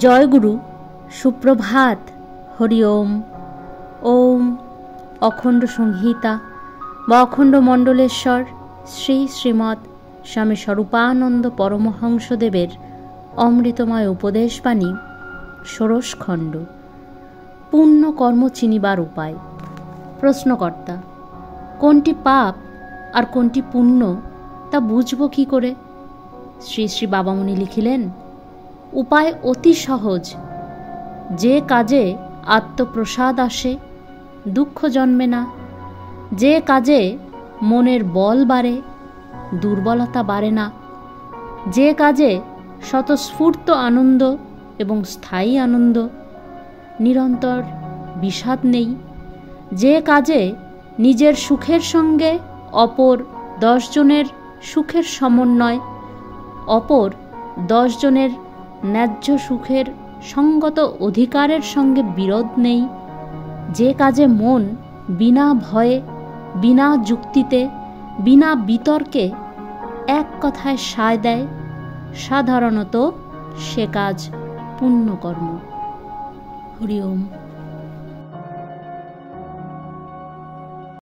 জয়গুরু, সুপ্রভাত, হরি ওম। ওম অখণ্ড সংহিতা বা অখণ্ড মণ্ডলেশ্বর শ্রী শ্রীমৎ স্বামী স্বরূপানন্দ পরমহংসদেবের অমৃতময় উপদেশবাণী, ষোড়শখণ্ড, পুণ্য কর্ম চিনিবার উপায়। প্রশ্নকর্তা: কোনটি পাপ আর কোনটি পুণ্য তা বুঝব কি করে? শ্রী শ্রী বাবামুনি লিখিলেন, উপায় অতি সহজ। যে কাজে আত্মপ্রসাদ আসে, দুঃখ জন্মে না, যে কাজে মনের বল বাড়ে, দুর্বলতা বাড়ে না, যে কাজে স্বতঃস্ফূর্ত আনন্দ এবং স্থায়ী আনন্দ, নিরন্তর বিষাদ নেই, যে কাজে নিজের সুখের সঙ্গে অপর 10 জনের সুখের সমন্বয়, অপর 10 জনের ন্যায্য সুখের সঙ্গত অধিকারের সঙ্গে বিরোধ নেই, যে কাজে মন বিনা ভয়ে, বিনা যুক্তিতে, বিনা বিতর্কে এক কথায় সায় দেয়, সাধারণত সে কাজ পুণ্যকর্ম। হরি ওম।